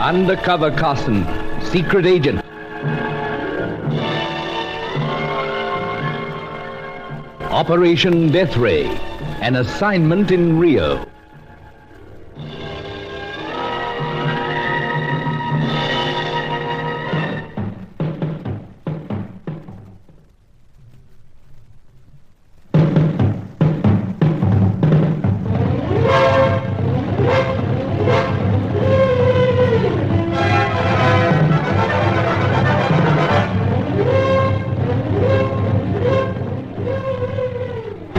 Undercover, Carson. Secret agent. Operation Deathray. An assignment in Rio.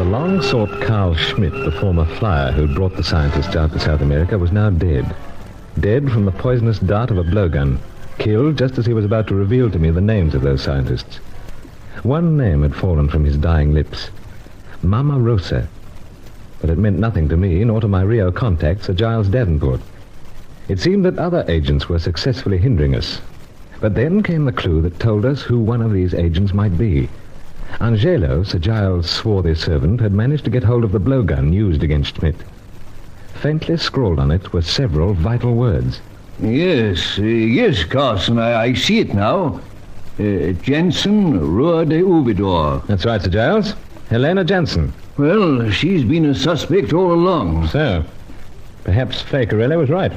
Long-sought Carl Schmidt, the former flyer who brought the scientists out to South America, was now dead. Dead from the poisonous dart of a blowgun. Killed just as he was about to reveal to me the names of those scientists. One name had fallen from his dying lips. Mama Rosa. But it meant nothing to me, nor to my Rio contact, Sir Giles Davenport. It seemed that other agents were successfully hindering us. But then came the clue that told us who one of these agents might be. Angelo, Sir Giles' swarthy servant, had managed to get hold of the blowgun used against Schmidt. Faintly scrawled on it were several vital words. Yes, Carson, I see it now. Jensen, Rua de Uvidor. That's right, Sir Giles. Helena Jensen. Well, she's been a suspect all along. So, perhaps Fakerelli was right.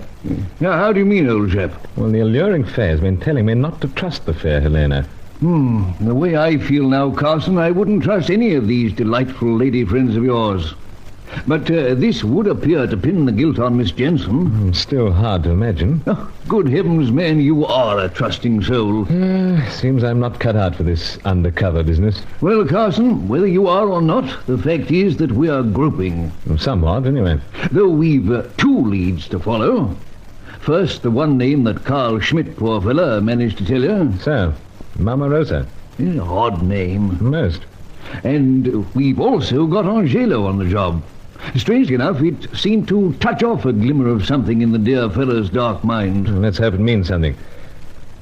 Now, how do you mean, old chap? Well, the alluring fair has been telling me not to trust the fair Helena. The way I feel now, Carson, I wouldn't trust any of these delightful lady friends of yours. But this would appear to pin the guilt on Miss Jensen. Still hard to imagine. Oh, good heavens, man, you are a trusting soul. Seems I'm not cut out for this undercover business. Well, Carson, whether you are or not, the fact is that we are groping. Somewhat, anyway. Though we've two leads to follow. First, the one name that Carl Schmidt, poor fella, managed to tell you. So, Mama Rosa. Odd name. Most. And we've also got Angelo on the job. Strangely enough, it seemed to touch off a glimmer of something in the dear fellow's dark mind. Let's hope it means something.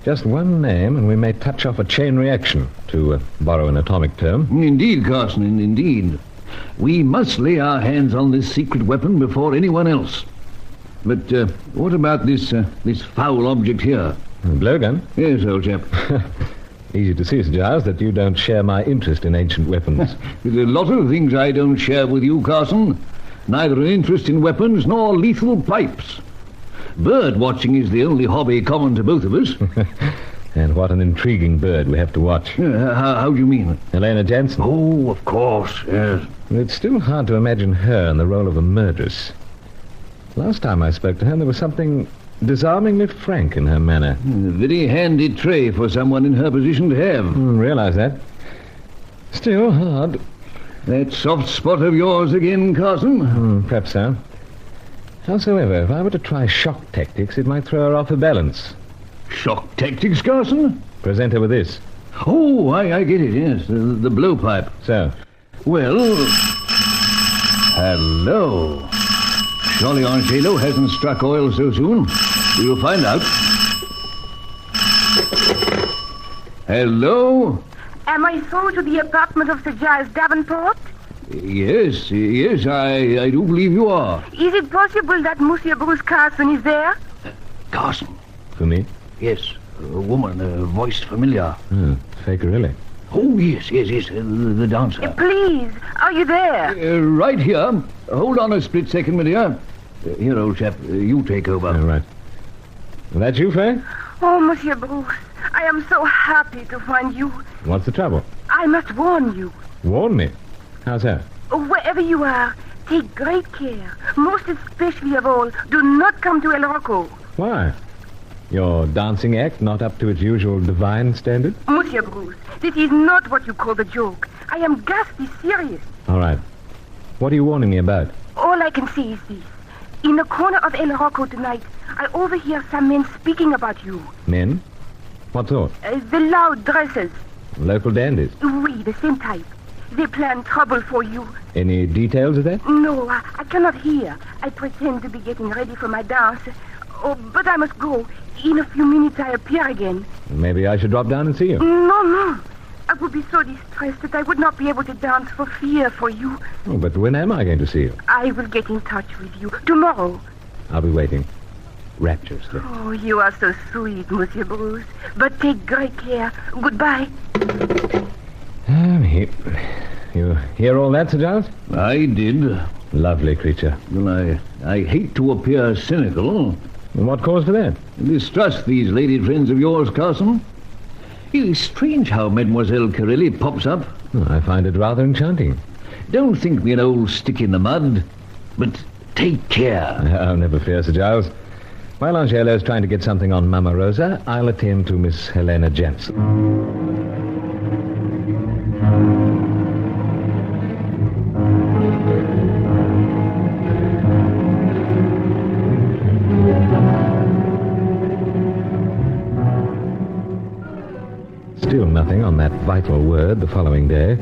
Just one name, and we may touch off a chain reaction, to borrow an atomic term. Indeed, Carson, indeed. We must lay our hands on this secret weapon before anyone else. But what about this foul object here? A blowgun? Yes, old chap. Easy to see, Sir Giles, that you don't share my interest in ancient weapons. There's a lot of things I don't share with you, Carson. Neither an interest in weapons nor lethal pipes. Bird watching is the only hobby common to both of us. And what an intriguing bird we have to watch. How do you mean? Helena Jensen. Oh, of course, yes. It's still hard to imagine her in the role of a murderess. Last time I spoke to her, there was something disarmingly frank in her manner. A very handy trait for someone in her position to have. Realize that. Still hard. That soft spot of yours again, Carson? Perhaps so. Howsoever, if I were to try shock tactics, it might throw her off her balance. Shock tactics, Carson? Present her with this. Oh, I get it, yes. The blowpipe. So? Well, hello. Surely Angelo hasn't struck oil so soon. We'll find out. Hello? Am I through to the apartment of Sir Giles Davenport? Yes, I do believe you are. Is it possible that Monsieur Bruce Carson is there? Carson? For me? Yes, a woman, a voice familiar. Fakerelli. Oh, yes, the dancer. Please, are you there? Right here. Hold on a split second, my dear. Here, old chap, you take over. Right. Well, that's you, Faye? Oh, Monsieur Bruce, I am so happy to find you. What's the trouble? I must warn you. Warn me? How's that? Wherever you are, take great care. Most especially of all, do not come to El Rocco. Why? Your dancing act not up to its usual divine standard? Monsieur Bruce, this is not what you call a joke. I am ghastly serious. All right. What are you warning me about? All I can say is this. In the corner of El Rocco tonight, I overhear some men speaking about you. Men? What sort? The loud dressers. Local dandies? Oui, the same type. They plan trouble for you. Any details of that? No, I cannot hear. I pretend to be getting ready for my dance. Oh, but I must go. In a few minutes I appear again. Maybe I should drop down and see you. No. I would be so distressed that I would not be able to dance for fear for you. Oh, but when am I going to see you? I will get in touch with you tomorrow. I'll be waiting. rapturously. Oh, you are so sweet, Monsieur Bruce. But take great care. Goodbye. You hear all that, Sir Giles? I did. Lovely creature. Well, I hate to appear cynical. And what cause for that? Distrust these lady friends of yours, Carson. It is strange how Mademoiselle Corelli pops up. I find it rather enchanting. Don't think me an old stick in the mud, but take care. Oh, never fear, Sir Giles. While Angelo's trying to get something on Mama Rosa, I'll attend to Miss Helena Jensen. Still nothing on that vital word the following day.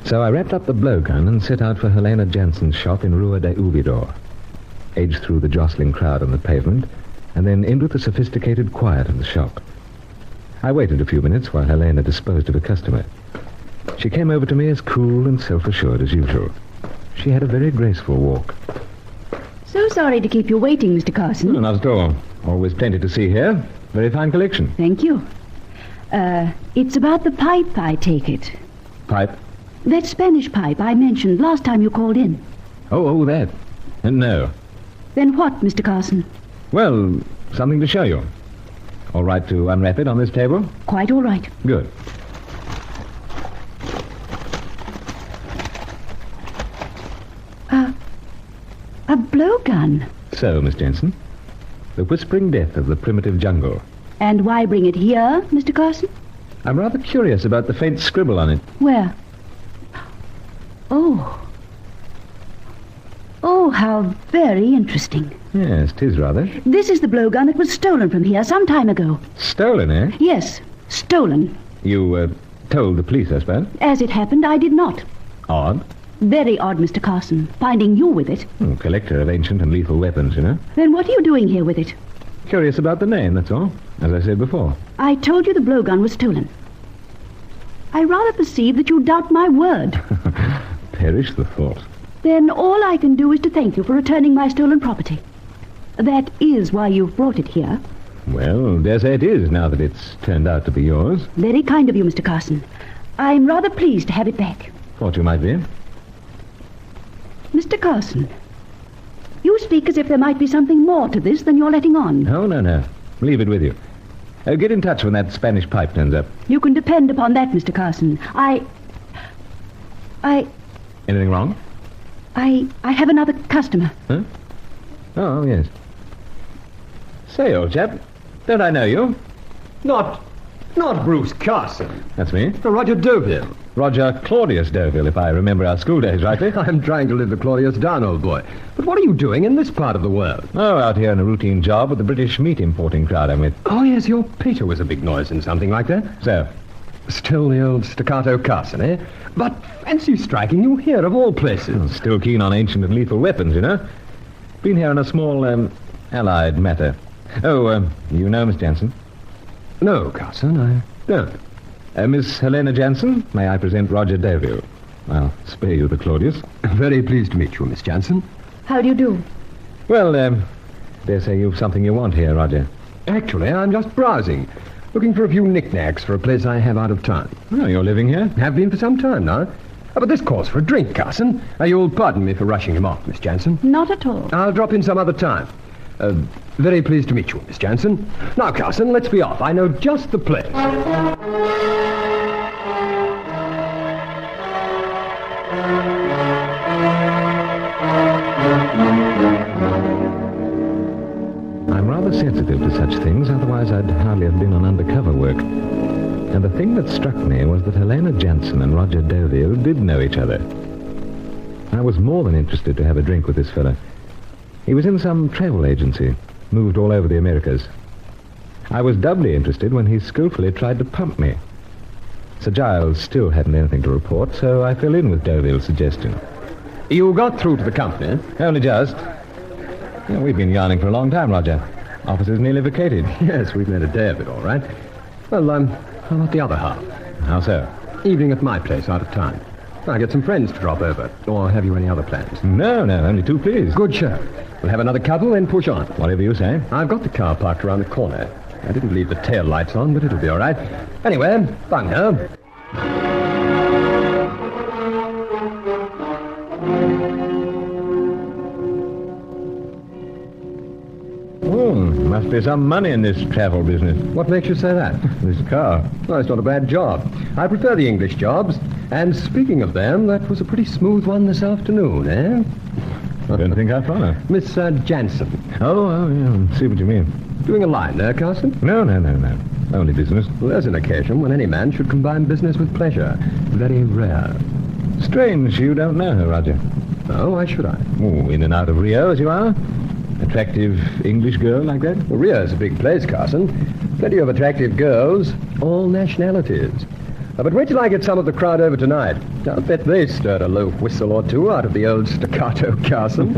So I wrapped up the blowgun and set out for Helena Jensen's shop in Rua de Ubidor. Edged through the jostling crowd on the pavement, and then into the sophisticated quiet of the shop. I waited a few minutes while Helena disposed of a customer. She came over to me as cool and self-assured as usual. She had a very graceful walk. So sorry to keep you waiting, Mr. Carson. No, not at all. Always plenty to see here. Very fine collection. Thank you. It's about the pipe, I take it. Pipe? That Spanish pipe I mentioned last time you called in. Oh, that. No. Then what, Mr. Carson? Well, something to show you. All right to unwrap it on this table? Quite all right. Good. A blowgun. So, Miss Jensen, the whispering death of the primitive jungle. And why bring it here, Mr. Carson? I'm rather curious about the faint scribble on it. Where? Oh, how very interesting. Yes, 'tis rather. This is the blowgun that was stolen from here some time ago. Stolen, eh? Yes, stolen. You, told the police, I suppose? As it happened, I did not. Odd. Very odd, Mr. Carson, finding you with it. Collector of ancient and lethal weapons, you know. Then what are you doing here with it? Curious about the name, that's all. As I said before. I told you the blowgun was stolen. I rather perceive that you doubt my word. Perish the thought. Then all I can do is to thank you for returning my stolen property. That is why you've brought it here. Well, dare say it is, now that it's turned out to be yours. Very kind of you, Mr. Carson. I'm rather pleased to have it back. Thought you might be. Mr. Carson, you speak as if there might be something more to this than you're letting on. Oh, no. Leave it with you. Get in touch when that Spanish pipe turns up. You can depend upon that, Mr. Carson. Anything wrong? I have another customer. Huh? Oh, yes. Say, old chap, don't I know you? Not Bruce Carson. That's me. Roger Deauville. Roger Claudius Deauville, if I remember our school days rightly. I'm trying to live the Claudius down, old boy. But what are you doing in this part of the world? Oh, out here on a routine job with the British meat importing crowd I'm with. Oh, yes, your pater was a big noise in something like that. So? Still the old staccato Carson, eh? But fancy striking you here, of all places. Still keen on ancient and lethal weapons, you know. Been here on a small, allied matter. Oh, you know Miss Jensen? No, Carson, I don't. Miss Helena Jensen, may I present Roger Deauville? I'll spare you the Claudius. Very pleased to meet you, Miss Jensen. How do you do? Well, dare say you've something you want here, Roger. Actually, I'm just browsing. Looking for a few knickknacks for a place I have out of town. Oh, you're living here? Have been for some time now. But this calls for a drink, Carson. You'll pardon me for rushing him off, Miss Jansen. Not at all. I'll drop in some other time. Very pleased to meet you, Miss Jansen. Now, Carson, let's be off. I know just the place. I'm rather sensitive to such things, otherwise I'd hardly have been on undercover work. And the thing that struck me was that Helena Jensen and Roger Deauville did know each other. I was more than interested to have a drink with this fellow. He was in some travel agency, moved all over the Americas. I was doubly interested when he skillfully tried to pump me. Sir Giles still hadn't anything to report, so I fell in with Deauville's suggestion. You got through to the company? Only just. Yeah, we've been yarning for a long time, Roger. Officers nearly vacated. Yes, we've made a day of it, all right. Well, how about the other half? How so? Evening at my place, out of town. I'll get some friends to drop over. Or have you any other plans? No, only two, please. Good show. We'll have another couple, then push on. Whatever you say. I've got the car parked around the corner. I didn't leave the tail lights on, but it'll be all right. Anyway, bung her. Must be some money in this travel business. What makes you say that? This car. Well, it's not a bad job. I prefer the English jobs. And speaking of them, that was a pretty smooth one this afternoon, eh? I don't think I follow. Miss Jansen. Oh, yeah. See what you mean. Doing a line there, Carson? No. Only business. Well, there's an occasion when any man should combine business with pleasure. Very rare. Strange you don't know her, Roger. Oh, why should I? Oh, in and out of Rio, as you are? Attractive English girl like that? Well, Rio's a big place, Carson. Plenty of attractive girls, all nationalities. But wait till I get some of the crowd over tonight. I'll bet they stirred a low whistle or two out of the old staccato Carson.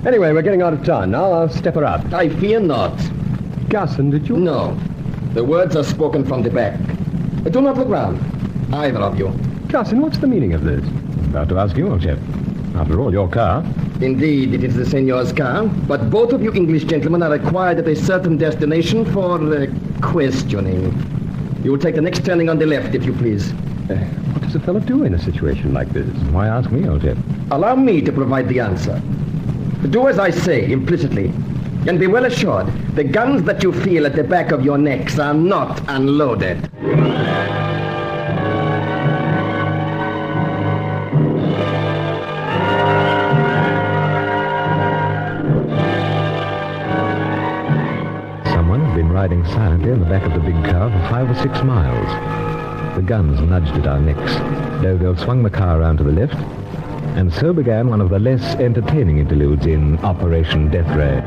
Anyway, we're getting out of town now. I'll step her up. I fear not. Carson, did you? No. The words are spoken from the back. Do not look round. Either of you. Carson, what's the meaning of this? About to ask you, old chap. After all, your car. Indeed, it is the senor's car, but both of you English gentlemen are required at a certain destination for questioning. You will take the next turning on the left, if you please. What does a fellow do in a situation like this? Why ask me, old chap? Allow me to provide the answer. Do as I say, implicitly. And be well assured, the guns that you feel at the back of your necks are not unloaded. Riding silently in the back of the big car for 5 or 6 miles. The guns nudged at our necks. Deauville swung the car around to the left, and so began one of the less entertaining interludes in Operation Deathray.